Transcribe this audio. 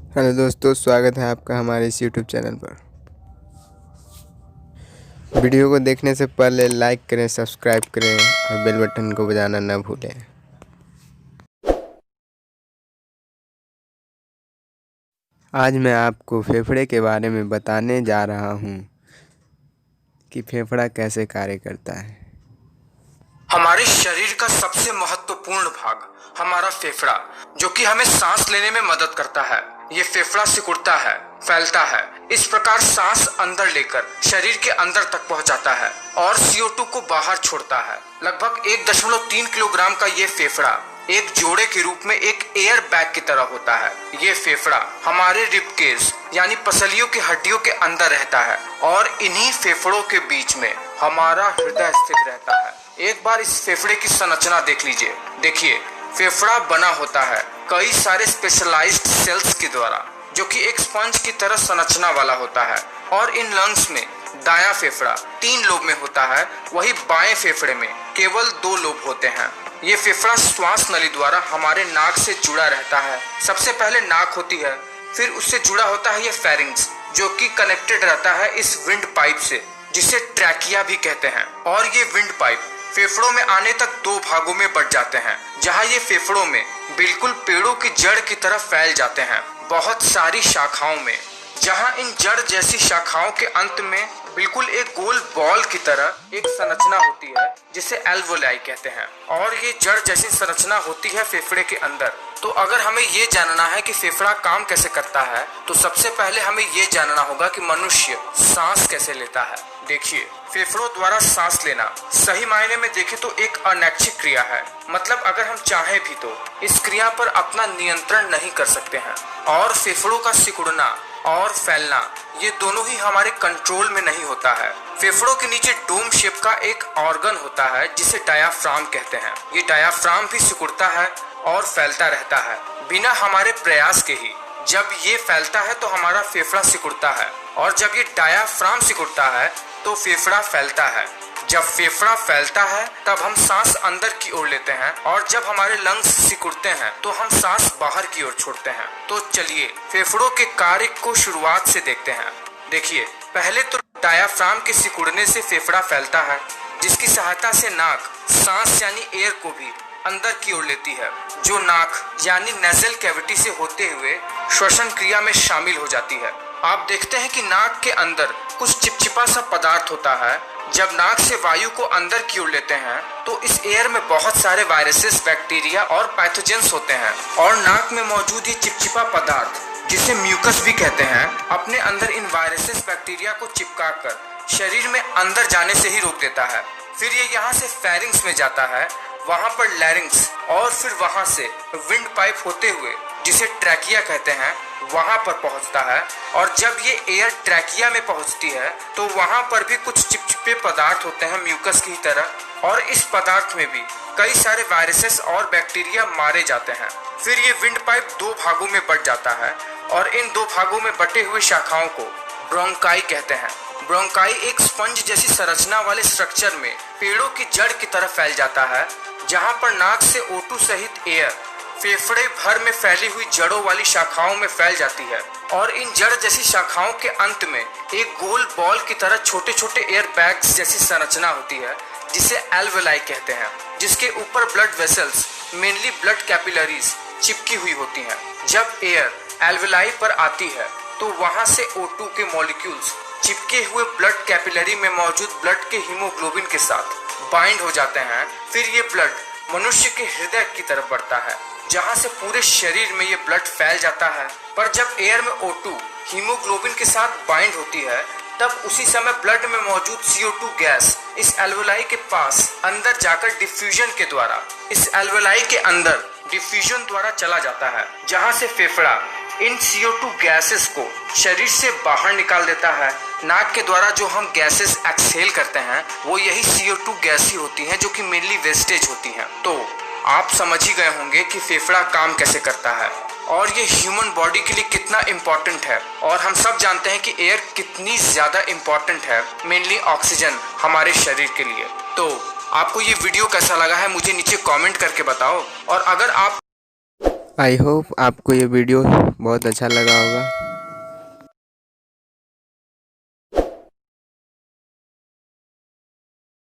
Hello दोस्तों, स्वागत है आपका हमारे इस यूट्यूब चैनल पर। वीडियो को देखने से पहले लाइक करें, सब्सक्राइब करें और बेल बटन को बजाना न भूलें। आज मैं आपको फेफड़े के बारे में बताने जा रहा हूँ कि फेफड़ा कैसे कार्य करता है। हमारे शरीर का सबसे महत्वपूर्ण भाग हमारा फेफड़ा, जो कि हमें सांस लेने में मदद करता है। ये फेफड़ा सिकुड़ता है, फैलता है, इस प्रकार सांस अंदर लेकर शरीर के अंदर तक पहुंचाता है और CO2 को बाहर छोड़ता है। लगभग 1.3 किलोग्राम का ये फेफड़ा एक जोड़े के रूप में एक एयर बैग की तरह होता है। ये फेफड़ा हमारे रिबकेज यानी पसलियों की हड्डियों के अंदर रहता है और इन्हीं फेफड़ों के बीच में हमारा हृदय स्थित रहता है। एक बार इस फेफड़े की संरचना देख लीजिए। देखिए, फेफड़ा बना होता है कई सारे स्पेशलाइज्ड सेल्स के द्वारा, जो कि एक स्पंज की तरह संरचना वाला होता है। और इन लंग्स में दायां फेफड़ा 3 लोब में होता है, वही बाएं फेफड़े में केवल 2 लोब होते हैं। ये फेफड़ा श्वास नली द्वारा हमारे नाक से जुड़ा रहता है। सबसे पहले नाक होती है, फिर उससे जुड़ा होता है ये फेरिंग्स, जो कि कनेक्टेड रहता है इस विंड पाइप से, जिसे ट्रैकिया भी कहते हैं। और ये विंड पाइप फेफड़ों में आने तक 2 भागों में बट जाते हैं, जहां ये फेफड़ों में बिल्कुल पेड़ों की जड़ की तरह फैल जाते हैं, बहुत सारी शाखाओं में, जहां इन जड़ जैसी शाखाओं के अंत में बिल्कुल एक गोल बॉल की तरह एक संरचना होती है, जिसे एल्वोलाई कहते हैं। और ये जड़ जैसी संरचना होती है फेफड़े के अंदर। तो अगर हमें ये जानना है कि फेफड़ा काम कैसे करता है, तो सबसे पहले हमें ये जानना होगा कि मनुष्य सांस कैसे लेता है। देखिए, फेफड़ों द्वारा सांस लेना सही मायने में देखें तो एक अनैच्छिक क्रिया है। मतलब अगर हम चाहें भी तो इस क्रिया पर अपना नियंत्रण नहीं कर सकते हैं। और फेफड़ों का सिकुड़ना और फैलना, ये दोनों ही हमारे कंट्रोल में नहीं होता है। फेफड़ों के नीचे डोम शेप का एक ऑर्गन होता है, जिसे डायाफ्राम कहते हैं। ये डायाफ्राम भी सिकुड़ता है और फैलता रहता है बिना हमारे प्रयास के ही। जब ये फैलता है तो हमारा फेफड़ा सिकुड़ता है, और जब ये डायाफ्राम सिकुड़ता है तो फेफड़ा फैलता है। जब फेफड़ा फैलता है तब हम सांस अंदर की ओर लेते हैं, और जब हमारे लंग्स सिकुड़ते हैं तो हम सांस बाहर की ओर छोड़ते हैं। तो चलिए फेफड़ों के कार्य को शुरुआत से देखते हैं। देखिए, पहले तो डायाफ्राम के सिकुड़ने से फेफड़ा फैलता है, जिसकी सहायता से नाक सांस यानी एयर को भी अंदर की ओर लेती है, जो नाक यानी नेजल कैविटी से होते हुए श्वसन क्रिया में शामिल हो जाती है। आप देखते हैं कि नाक के अंदर कुछ चिपचिपा सा पदार्थ होता है। जब नाक से वायु को अंदर की ओर लेते हैं तो इस एयर में बहुत सारे वायरसेस, बैक्टीरिया और पैथोजेंस होते हैं, और नाक में मौजूद ये चिपचिपा पदार्थ, जिसे म्यूकस भी कहते हैं, अपने अंदर इन वायरसेस, बैक्टीरिया को चिपका कर शरीर में अंदर जाने से ही रोक देता है। फिर ये यहाँ से फेरिंग्स में जाता है, वहाँ पर लैरिंग्स, और फिर वहाँ से विंड पाइप होते हुए, जिसे ट्रैकिया कहते हैं, वहां पर पहुंचता है। और जब ये एयर ट्रैकिया में पहुंचती है तो वहां पर भी कुछ चिपचिपे पदार्थ होते हैं म्यूकस की तरह, और इस पदार्थ में भी कई सारे वायरसेस और बैक्टीरिया मारे जाते हैं। फिर ये विंड पाइप 2 भागों में बट जाता है, और इन 2 भागों में बटे हुए शाखाओं को ब्रोंकाई कहते हैं। ब्रोंकाई एक स्पंज जैसी संरचना वाले स्ट्रक्चर में पेड़ों की जड़ की तरह फैल जाता है, जहां पर नाक से O2 सहित एयर फेफड़े भर में फैली हुई जड़ों वाली शाखाओं में फैल जाती है। और इन जड़ जैसी शाखाओं के अंत में एक गोल बॉल की तरह छोटे छोटे एयर बैग्स जैसी संरचना होती है, जिसे एल्वेलाई कहते हैं, जिसके ऊपर blood vessels, mainly blood capillaries, चिपकी हुई होती हैं। जब एयर एल्वेलाई पर आती है तो वहां से O2 के मॉलिक्यूल्स चिपके हुए ब्लड कैपिलरी में मौजूद ब्लड के हीमोग्लोबिन के साथ बाइंड हो जाते हैं। फिर ये ब्लड मनुष्य के हृदय की तरफ बढ़ता है, जहां से पूरे शरीर में ये ब्लड फैल जाता है। पर जब एयर में O2 हीमोग्लोबिन के साथ बाइंड होती है, तब उसी समय ब्लड में मौजूद CO2 गैस इस एल्वेलाई के पास अंदर जाकर डिफ्यूजन के द्वारा इस एल्वेलाई के अंदर डिफ्यूजन द्वारा चला जाता है, जहां से फेफड़ा इन CO2 गैसेस को शरीर से बाहर निकाल देता है। नाक के द्वारा जो हम गैसेस एक्सहेल करते हैं, वो यही CO2 गैस ही होती हैं, जो कि मेनली वेस्टेज होती हैं। तो आप समझ ही गए होंगे कि फेफड़ा काम कैसे करता है, और ये ह्यूमन बॉडी के लिए कितना इम्पोर्टेंट है। और हम सब जानते हैं कि एयर कितनी ज़्यादा इम्पोर्टेंट है, मेनली ऑक्सीजन हमारे शरीर के लिए। तो आपको ये वीडियो कैसा लगा है, मुझे नीचे कमेंट करके बताओ। और अगर आप आई होप आपको ये वीडियो बहुत अच्छा लगा होगा।